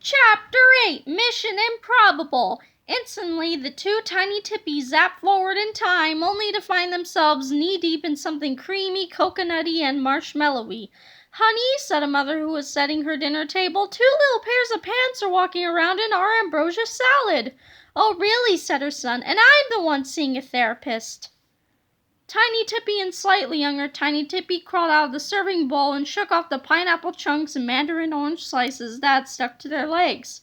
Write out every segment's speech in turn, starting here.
Chapter 8, Mission Improbable. Instantly, the two tiny Tippies zap forward in time, only to find themselves knee-deep in something creamy, coconutty, and marshmallowy. "Honey," said a mother who was setting her dinner table, "two little pairs of pants are walking around in our ambrosia salad." "Oh, really?" said her son, "and I'm the one seeing a therapist." Tiny Tippy and slightly younger Tiny Tippy crawled out of the serving bowl and shook off the pineapple chunks and mandarin orange slices that had stuck to their legs.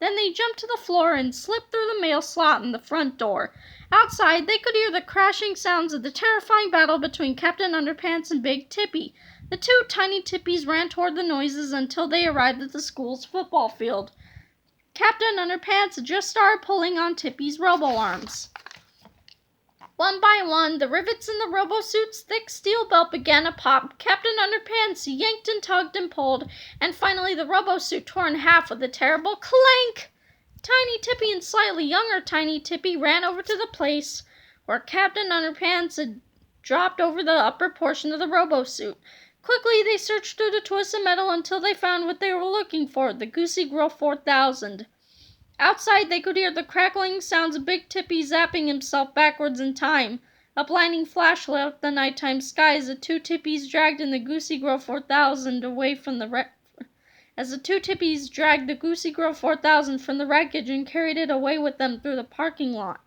Then they jumped to the floor and slipped through the mail slot in the front door. Outside, they could hear the crashing sounds of the terrifying battle between Captain Underpants and Big Tippy. The two Tiny Tippies ran toward the noises until they arrived at the school's football field. Captain Underpants had just started pulling on Tippy's robo-arms. One by one, the rivets in the robo-suit's thick steel belt began to pop. Captain Underpants yanked and tugged and pulled, and finally the robo-suit tore in half with a terrible clank. Tiny Tippy and slightly younger Tiny Tippy ran over to the place where Captain Underpants had dropped over the upper portion of the robo-suit. Quickly, they searched through the twists of metal until they found what they were looking for, the Goosey Girl 4000. Outside, they could hear the crackling sounds of Big Tippy zapping himself backwards in time. A blinding flash lit up the nighttime sky as the two Tippies dragged the Goosey Girl 4000 away from the wreckage and carried it away with them through the parking lot.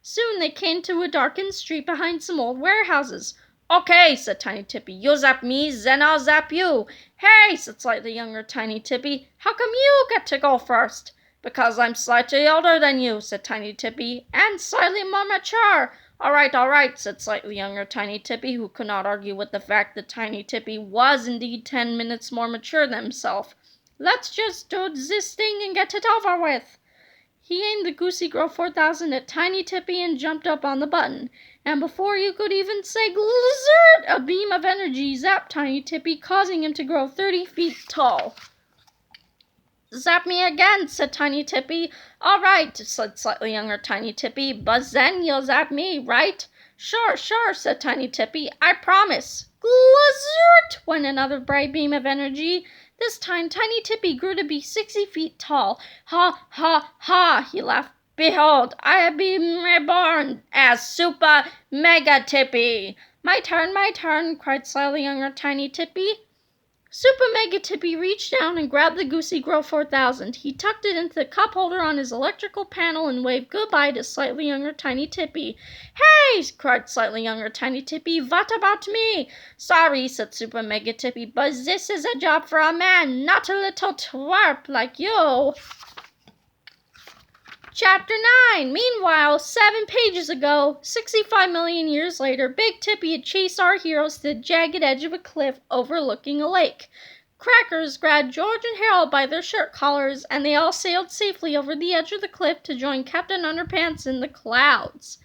Soon they came to a darkened street behind some old warehouses. "Okay," said Tiny Tippy, "you zap me, then I'll zap you." "Hey," said slightly younger Tiny Tippy, "how come you get to go first?" "Because I'm slightly older than you," said Tiny Tippy, "and slightly more mature." All right," said slightly younger Tiny Tippy, who could not argue with the fact that Tiny Tippy was indeed 10 minutes more mature than himself. "Let's just do this thing and get it over with." He aimed the Goosey Girl 4000 at Tiny Tippy and jumped up on the button. And before you could even say "Glizzard," a beam of energy zapped Tiny Tippy, causing him to grow 30 feet tall. "Zap me again," said Tiny Tippy. "All right," said slightly younger Tiny Tippy, "but then you'll zap me, right?" Sure, said Tiny Tippy. "I promise." "Glizzard," went another bright beam of energy. This time Tiny Tippy grew to be 60 feet tall. "Ha, ha, ha," he laughed. "Behold, I have been reborn as Supermega Tippy." My turn," cried slightly younger Tiny Tippy. Supermega Tippy reached down and grabbed the Goosey Girl 4000. He tucked it into the cup holder on his electrical panel and waved goodbye to slightly younger Tiny Tippy. "Hey!" cried slightly younger Tiny Tippy. "What about me?" "Sorry," said Supermega Tippy, "but this is a job for a man, not a little twerp like you." Chapter 9. Meanwhile, 7 pages ago, 65 million years later, Big Tippy had chased our heroes to the jagged edge of a cliff overlooking a lake. Crackers grabbed George and Harold by their shirt collars, and they all sailed safely over the edge of the cliff to join Captain Underpants in the clouds.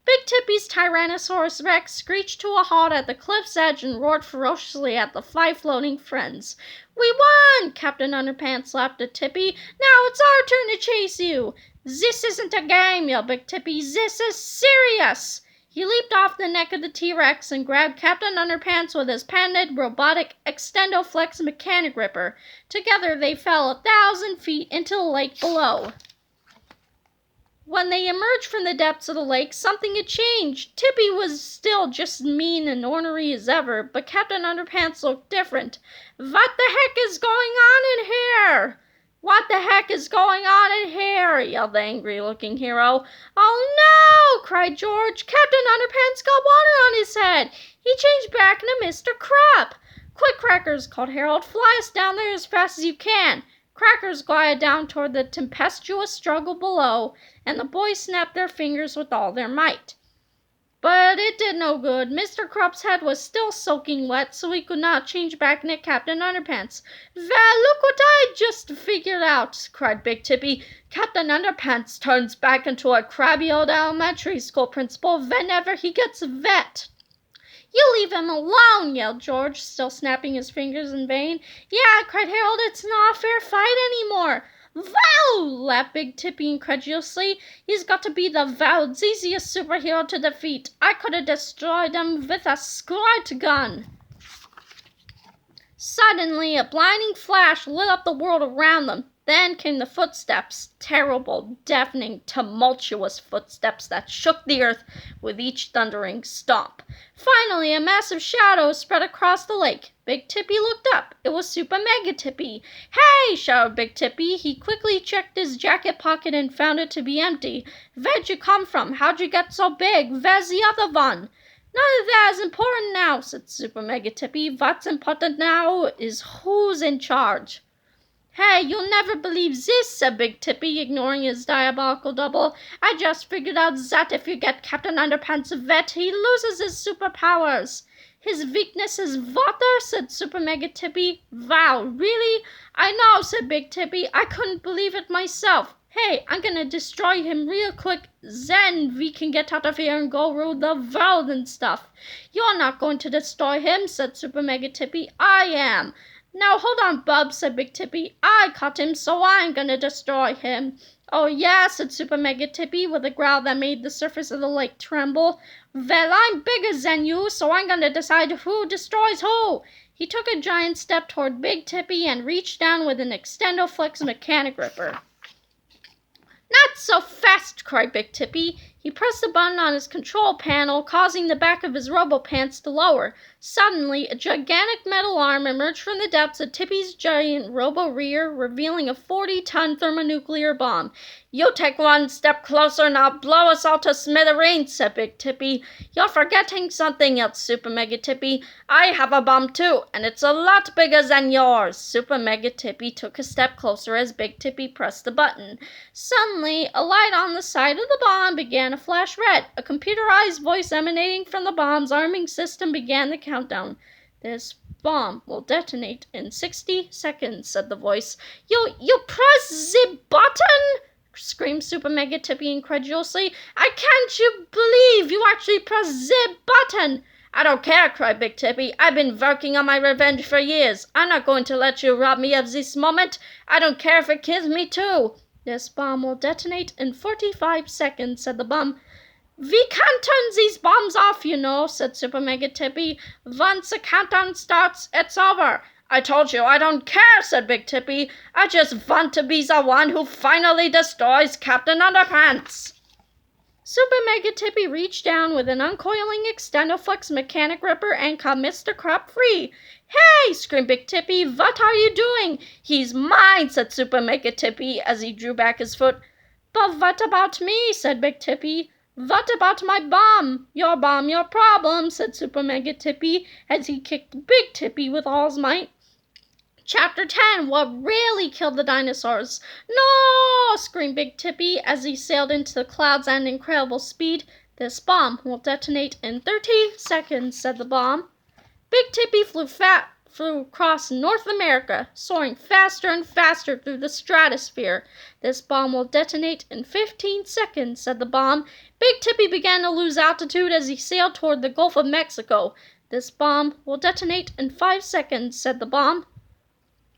Big Tippy's Tyrannosaurus Rex screeched to a halt at the cliff's edge and roared ferociously at the 5 floating friends. "We won!" Captain Underpants laughed at Tippy. "Now it's our turn to chase you." "This isn't a game," yelled Big Tippy. "This is serious." He leaped off the neck of the T-Rex and grabbed Captain Underpants with his patented robotic Extendoflex mechanic gripper. Together they fell 1,000 feet into the lake below. When they emerged from the depths of the lake, something had changed. Tippy was still just mean and ornery as ever, but Captain Underpants looked different. "What the heck is going on in here?" "What the heck is going on in here?" yelled the angry-looking hero. "Oh no!" cried George. "Captain Underpants got water on his head. He changed back into Mr. Crap." "Quick, Crackers," called Harold. "Fly us down there as fast as you can." Crackers glided down toward the tempestuous struggle below, and the boys snapped their fingers with all their might. But it did no good. Mr. Crup's head was still soaking wet, so he could not change back into Captain Underpants. "Well, look what I just figured out," cried Big Tippy. "Captain Underpants turns back into a crabby old elementary school principal whenever he gets wet." "You leave him alone," yelled George, still snapping his fingers in vain. "Yeah," cried Harold, "it's not a fair fight anymore." "Wow!" laughed Big Tippy incredulously. "He's got to be the world's easiest superhero to defeat. I could have destroyed him with a squirt gun." Suddenly, a blinding flash lit up the world around them. Then came the footsteps, terrible, deafening, tumultuous footsteps that shook the earth with each thundering stomp. Finally, a massive shadow spread across the lake. Big Tippy looked up. It was Supermega Tippy. "Hey!" shouted Big Tippy. He quickly checked his jacket pocket and found it to be empty. "Where'd you come from? How'd you get so big? Where's the other one?" "None of that is important now," said Supermega Tippy. "What's important now is who's in charge." "Hey, you'll never believe this," said Big Tippy, ignoring his diabolical double. "I just figured out that if you get Captain Underpants wet, he loses his superpowers." "His weakness is water," said Supermega Tippy. "Wow, really?" "I know," said Big Tippy. "I couldn't believe it myself. Hey, I'm gonna destroy him real quick, then we can get out of here and go rule the world and stuff." "You're not going to destroy him," said Supermega Tippy. "I am." "Now hold on, Bub," said Big Tippy. "I caught him, so I'm gonna destroy him." "Oh yeah," said Supermega Tippy with a growl that made the surface of the lake tremble. "Well, I'm bigger than you, so I'm gonna decide who destroys who." He took a giant step toward Big Tippy and reached down with an Extendoflex mechanic ripper. "Not so fast!" cried Big Tippy. He pressed the button on his control panel, causing the back of his robo-pants to lower. Suddenly, a gigantic metal arm emerged from the depths of Tippy's giant robo-rear, revealing a 40-ton thermonuclear bomb. "You take one step closer and I'll blow us all to smithereens," said Big Tippy. "You're forgetting something else, Supermega Tippy. I have a bomb too, and it's a lot bigger than yours." Supermega Tippy took a step closer as Big Tippy pressed the button. Suddenly, a light on the side of the bomb began to flash red. A computerized voice emanating from the bomb's arming system began the countdown. "This bomb will detonate in 60 seconds, said the voice. You press the button?" screamed Supermega Tippy incredulously. "I can't you believe you actually pressed the button?" "I don't care," cried Big Tippy. "I've been working on my revenge for years. I'm not going to let you rob me of this moment. I don't care if it kills me too." "This bomb will detonate in 45 seconds, said the bomb. "We can't turn these bombs off, you know," said Supermega Tippy. "Once the countdown starts, it's over." "I told you I don't care," said Big Tippy. "I just want to be the one who finally destroys Captain Underpants." Supermega Tippy reached down with an uncoiling Extendoflex mechanic ripper and cut Mr. Crop free. "Hey!" screamed Big Tippy. "What are you doing?" "He's mine," said Supermega Tippy as he drew back his foot. "But what about me?" said Big Tippy. "What about my bomb?" "Your bomb, your problem," said Supermega Tippy as he kicked Big Tippy with all his might. Chapter 10, What Really Killed the Dinosaurs. "No!" screamed Big Tippy as he sailed into the clouds at an incredible speed. "This bomb will detonate in 30 seconds, said the bomb. Big Tippy flew across North America, soaring faster and faster through the stratosphere. "This bomb will detonate in 15 seconds, said the bomb. Big Tippy began to lose altitude as he sailed toward the Gulf of Mexico. "This bomb will detonate in 5 seconds, said the bomb.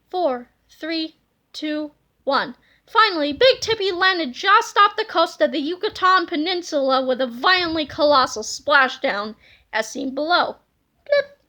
4, 3, 2, 1. Finally, Big Tippy landed just off the coast of the Yucatan Peninsula with a violently colossal splashdown, as seen below. Blip.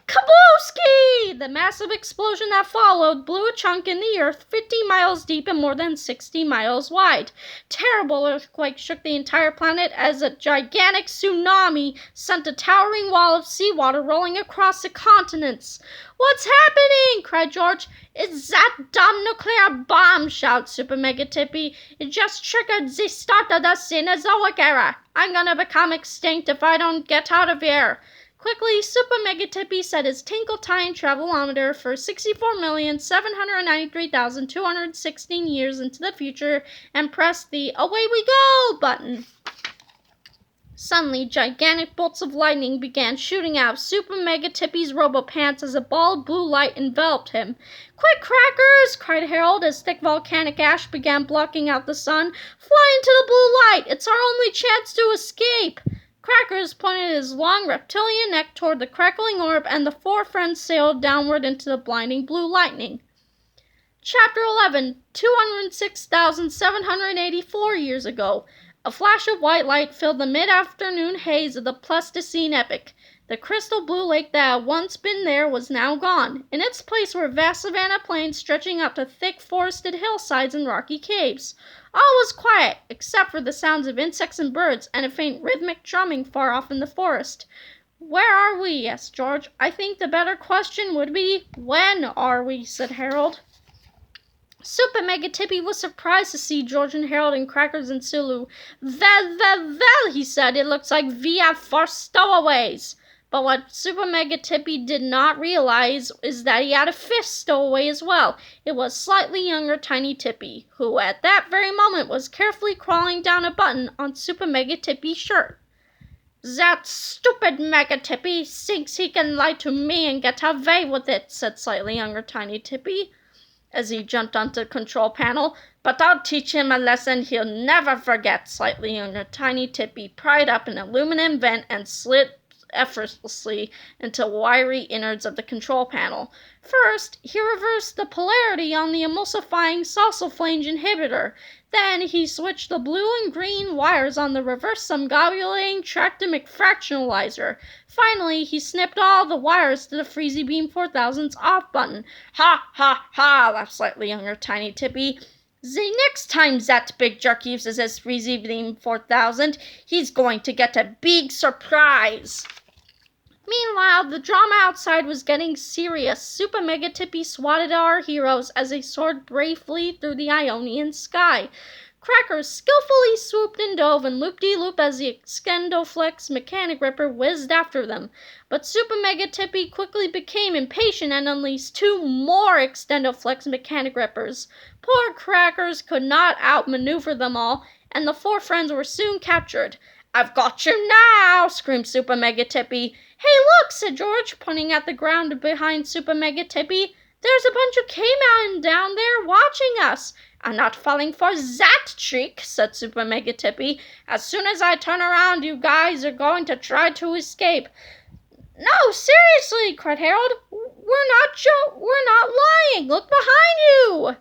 Kablooski! The massive explosion that followed blew a chunk in the earth 50 miles deep and more than 60 miles wide. Terrible earthquake shook the entire planet as a gigantic tsunami sent a towering wall of seawater rolling across the continents. "What's happening?" cried George. "It's that dumb nuclear bomb," shouted Supermega Tippy. "It just triggered the start of the Cenozoic era. I'm gonna become extinct if I don't get out of here." Quickly, Supermega Tippy set his tinkle time travelometer for 64,793,216 years into the future and pressed the "Away we go" button. Suddenly, gigantic bolts of lightning began shooting out of Supermega Tippy's robo-pants as a ball of blue light enveloped him. "Quick, Crackers!" cried Harold as thick volcanic ash began blocking out the sun. "Fly into the blue light! It's our only chance to escape!" Crackers pointed his long reptilian neck toward the crackling orb, and the four friends sailed downward into the blinding blue lightning. Chapter 11, 206,784 years ago. A flash of white light filled the mid-afternoon haze of the Pleistocene epoch. The crystal blue lake that had once been there was now gone. In its place were vast savanna plains stretching up to thick forested hillsides and rocky caves. All was quiet, except for the sounds of insects and birds, and a faint rhythmic drumming far off in the forest. "Where are we?" asked George. "I think the better question would be, when are we?" said Harold. Supermega Tippy was surprised to see George and Harold and Crackers and Sulu. Well, he said, "it looks like we are first stowaways." But what Supermega Tippy did not realize is that he had a fifth stowaway as well. It was slightly younger Tiny Tippy, who at that very moment was carefully crawling down a button on Supermega Tippy's shirt. "That stupid Mega Tippy thinks he can lie to me and get away with it," said slightly younger Tiny Tippy, as he jumped onto the control panel. "But I'll teach him a lesson he'll never forget." Slightly younger Tiny Tippy pried up an aluminum vent and slid effortlessly into wiry innards of the control panel. First, he reversed the polarity on the emulsifying salsa flange inhibitor. Then he switched the blue and green wires on the reverse sumbobulating tractamic fractionalizer. Finally, he snipped all the wires to the Freezy Beam 4000's off button. "Ha, ha, ha," laughed slightly younger Tiny Tippy. "The next time that big jerk uses his Freezy Beam 4000, he's going to get a big surprise." Meanwhile, the drama outside was getting serious. Supermega Tippy swatted at our heroes as they soared bravely through the Ionian sky. Crackers skillfully swooped and dove and loop-de-loop as the Extendoflex mechanic ripper whizzed after them. But Supermega Tippy quickly became impatient and unleashed two more Extendoflex mechanic rippers. Poor Crackers could not outmaneuver them all, and the four friends were soon captured. "I've got you now!" screamed Supermega Tippy. "Hey, look!" said George, pointing at the ground behind Supermega Tippy. "There's a bunch of cavemen down there watching us." "I'm not falling for that trick," said Supermega Tippy. "As soon as I turn around, you guys are going to try to escape." "No, seriously," cried Harold. We're not lying. Look behind you."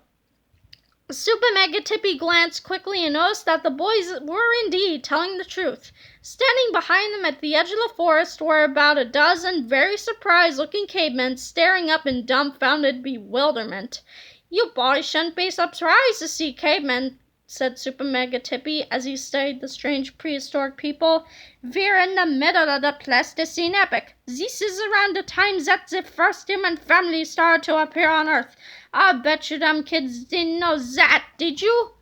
Supermega Tippy glanced quickly and noticed that the boys were indeed telling the truth. Standing behind them at the edge of the forest were about a dozen very surprised-looking cavemen staring up in dumbfounded bewilderment. "You boys shouldn't be surprised to see cavemen," said Supermega Tippy as he studied the strange prehistoric people. "We're in the middle of the Pleistocene epoch. This is around the time that the first human family started to appear on Earth. I bet you them kids didn't know that, did you?"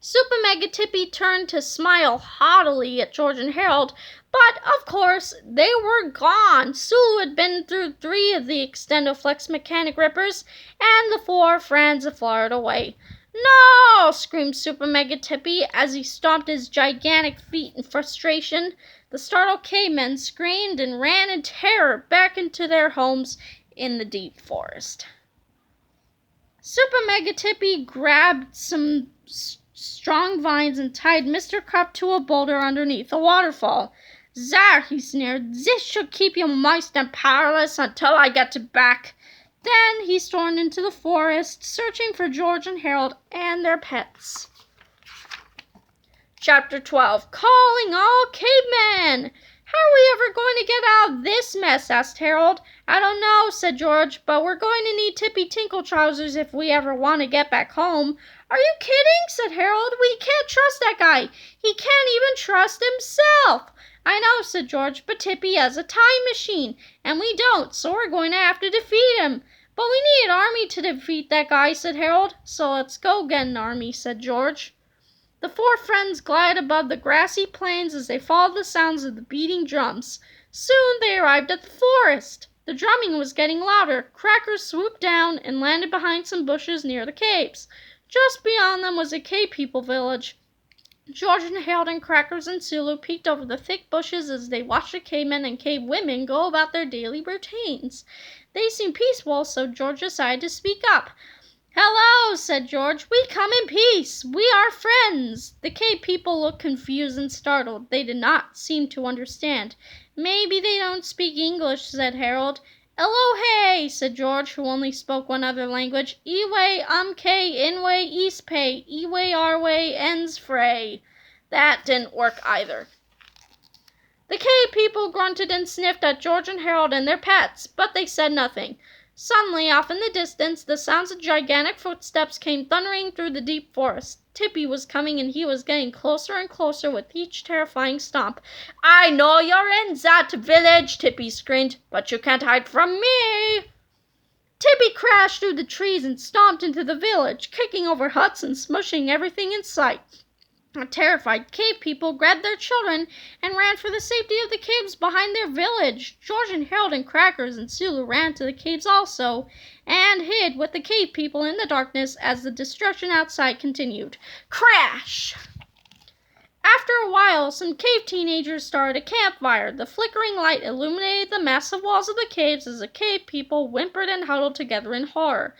Supermega Tippy turned to smile haughtily at George and Harold, but, of course, they were gone. Sulu had been through 3 of the Extendoflex mechanic rippers, and the 4 friends had fired away. "No!" screamed Supermega Tippy as he stomped his gigantic feet in frustration. The startled cavemen screamed and ran in terror back into their homes in the deep forest. Supermega Tippy grabbed some strong vines and tied Mr. Cup to a boulder underneath a waterfall. "There," he sneered, "this should keep you moist and powerless until I get back." Then he stormed into the forest, searching for George and Harold and their pets. Chapter 12. Calling all cavemen! "How are we ever going to get out of this mess?" asked Harold. "I don't know," said George, "but we're going to need Tippy Tinkle Trousers if we ever want to get back home." "Are you kidding?" said Harold. "We can't trust that guy. He can't even trust himself." "I know," said George, "but Tippy has a time machine, and we don't, so we're going to have to defeat him." "But we need an army to defeat that guy," said Harold. "So let's go get an army," said George. The 4 friends glided above the grassy plains as they followed the sounds of the beating drums. Soon they arrived at the forest. The drumming was getting louder. Crackers swooped down and landed behind some bushes near the caves. Just beyond them was a cave people village. George and Harold and Crackers and Sulu peeked over the thick bushes as they watched the cavemen and cave women go about their daily routines. They seemed peaceful, so George decided to speak up. "Hello," said George. "We come in peace. We are friends." The cave people looked confused and startled. They did not seem to understand. "Maybe they don't speak English," said Harold. "Elohey," said George, who only spoke one other language. "Iwe umke inwe ispay, iwe arwe ens fray." That didn't work either. The cave people grunted and sniffed at George and Harold and their pets, but they said nothing. Suddenly, off in the distance, the sounds of gigantic footsteps came thundering through the deep forest. Tippy was coming, and he was getting closer and closer with each terrifying stomp. "I know you're in that village," Tippy screamed, "but you can't hide from me." Tippy crashed through the trees and stomped into the village, kicking over huts and smushing everything in sight. The terrified cave people grabbed their children and ran for the safety of the caves behind their village. George and Harold and Crackers and Sulu ran to the caves also, and hid with the cave people in the darkness as the destruction outside continued. Crash! After a while, some cave teenagers started a campfire. The flickering light illuminated the massive walls of the caves as the cave people whimpered and huddled together in horror.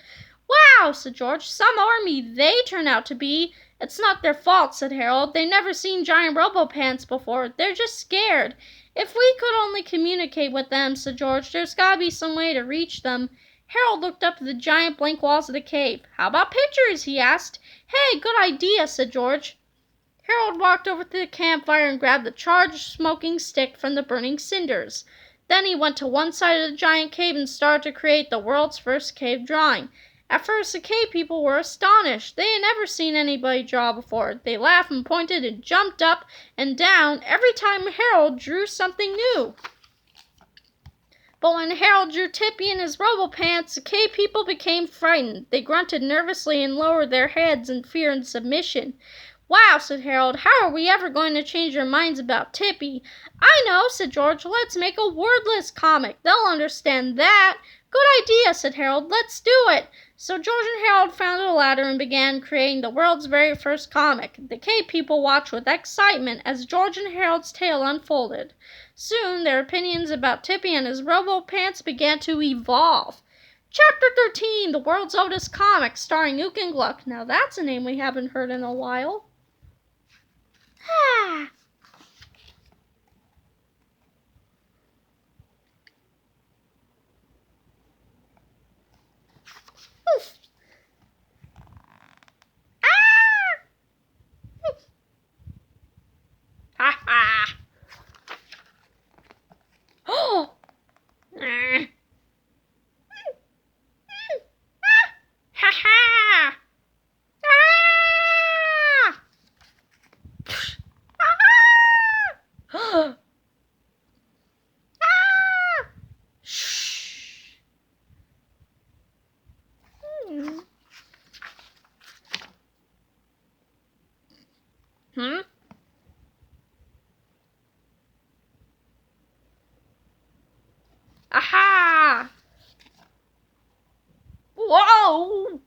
"Wow," said George, "some army they turn out to be." "It's not their fault," said Harold. "They've never seen giant robo-pants before. They're just scared." "If we could only communicate with them," said George. "There's gotta be some way to reach them." Harold looked up at the giant blank walls of the cave. "How about pictures?" he asked. "Hey, good idea," said George. Harold walked over to the campfire and grabbed the charged, smoking stick from the burning cinders. Then he went to one side of the giant cave and started to create the world's first cave drawing. At first, the cave people were astonished. They had never seen anybody draw before. They laughed and pointed and jumped up and down every time Harold drew something new. But when Harold drew Tippy in his robo-pants, the cave people became frightened. They grunted nervously and lowered their heads in fear and submission. "Wow," said Harold, "how are we ever going to change their minds about Tippy?" "I know," said George. "Let's make a wordless comic. They'll understand that." "Good idea," said Harold. "Let's do it." So George and Harold found a ladder and began creating the world's very first comic. The cave people watched with excitement as George and Harold's tale unfolded. Soon their opinions about Tippy and his robo-pants began to evolve. Chapter 13, The World's Oldest Comic, starring Ook and Gluck. Now that's a name we haven't heard in a while. Ah. Oof. Ah. Oof. Ha ha. Oh. Ah. Ha ha. Ah. Ah! Shh. Hmm? Aha! Whoa!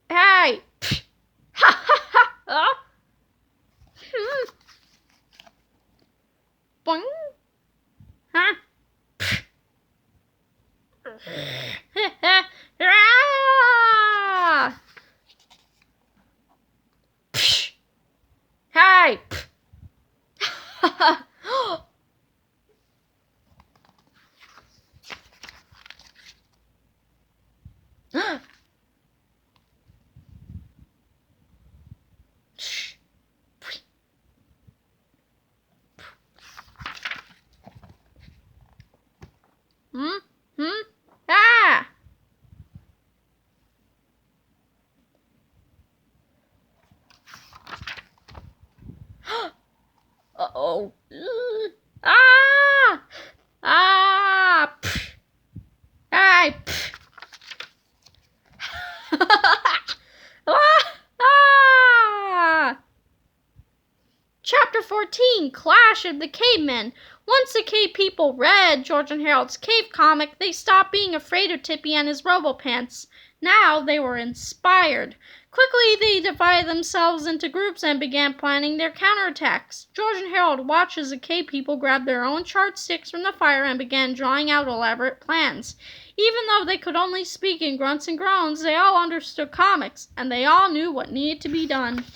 Hey! Ha ha ha! Huh? Boing! Huh? Ah! Hey! Hmm? Hmm? Ah! Uh-oh. Ah! Ah! Hey! Ah! Chapter 14, Clash of the Cavemen. Once the cave people read George and Harold's cave comic, they stopped being afraid of Tippy and his robo-pants. Now they were inspired. Quickly they divided themselves into groups and began planning their counterattacks. George and Harold watched as the cave people grabbed their own charred sticks from the fire and began drawing out elaborate plans. Even though they could only speak in grunts and groans, they all understood comics, and they all knew what needed to be done.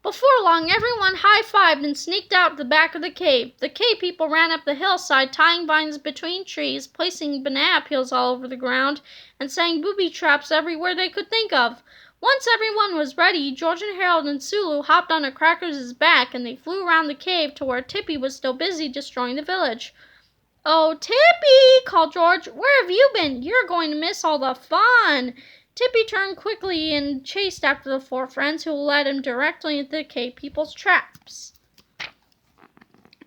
Before long, everyone high-fived and sneaked out the back of the cave. The cave people ran up the hillside, tying vines between trees, placing banana peels all over the ground, and setting booby traps everywhere they could think of. Once everyone was ready, George and Harold and Sulu hopped on a Crackers' back and they flew around the cave to where Tippy was still busy destroying the village. "Oh, Tippy!" called George. "Where have you been? You're going to miss all the fun." Tippy turned quickly and chased after the four friends, who led him directly into the cave people's traps.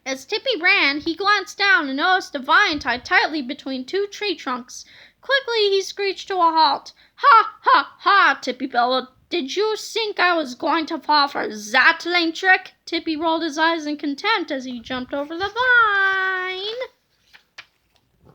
As Tippy ran, he glanced down and noticed a vine tied tightly between two tree trunks. Quickly, he screeched to a halt. "Ha, ha, ha!" Tippy bellowed. "Did you think I was going to fall for that lame trick?" Tippy rolled his eyes in contempt as he jumped over the vine.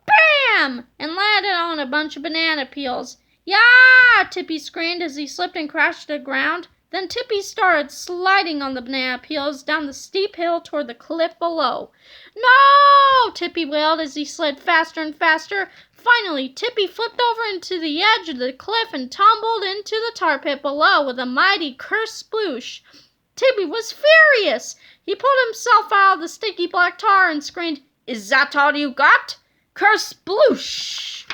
Bam! And landed on a bunch of banana peels. "Yah!" Tippy screamed as he slipped and crashed to the ground. Then Tippy started sliding on the banana peels down the steep hill toward the cliff below. "No!" Tippy wailed as he slid faster and faster. Finally, Tippy flipped over into the edge of the cliff and tumbled into the tar pit below with a mighty cursed sploosh. Tippy was furious. He pulled himself out of the sticky black tar and screamed, "Is that all you got? Kersploosh!"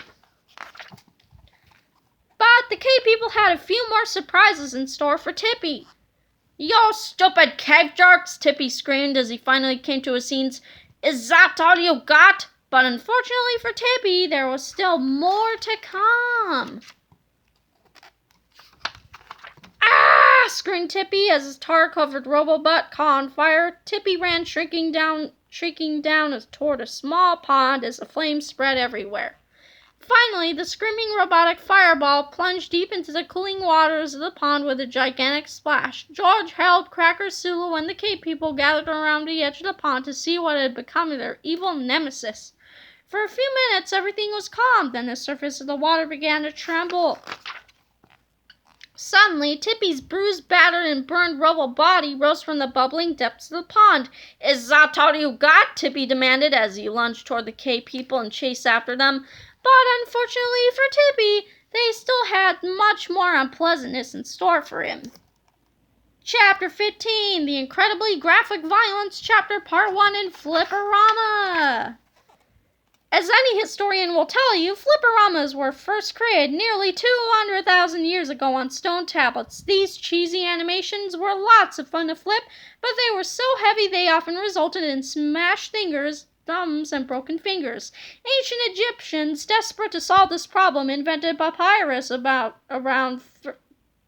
But the cave people had a few more surprises in store for Tippy. "You stupid cave jerks!" Tippy screamed as he finally came to his senses. "Is that all you got?" But unfortunately for Tippy, there was still more to come. "Ah!" screamed Tippy as his tar-covered robo-butt caught on fire. Tippy ran shrieking down toward a small pond as the flames spread everywhere. Finally, the screaming robotic fireball plunged deep into the cooling waters of the pond with a gigantic splash. George, Harold, Crackers, Sulu, and the cave people gathered around the edge of the pond to see what had become of their evil nemesis. For a few minutes, everything was calm. Then the surface of the water began to tremble. Suddenly, Tippy's bruised, battered, and burned rubble body rose from the bubbling depths of the pond. "Is that all you got?" Tippy demanded as he lunged toward the cave people and chased after them. But unfortunately for Tippy, they still had much more unpleasantness in store for him. Chapter 15, The Incredibly Graphic Violence Chapter Part 1 in Flipperama. As any historian will tell you, Flipperamas were first created nearly 200,000 years ago on stone tablets. These cheesy animations were lots of fun to flip, but they were so heavy they often resulted in smashed fingers, thumbs, and broken fingers. Ancient Egyptians, desperate to solve this problem, invented papyrus around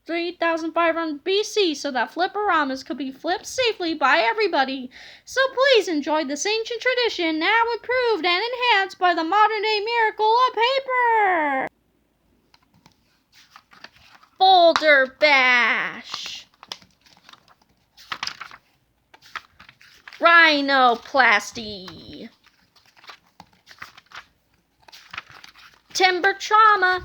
3,500 BC so that Flipperamas could be flipped safely by everybody. So please enjoy this ancient tradition, now improved and enhanced by the modern-day miracle of paper. Boulder Bash. Rhinoplasty. Timber trauma.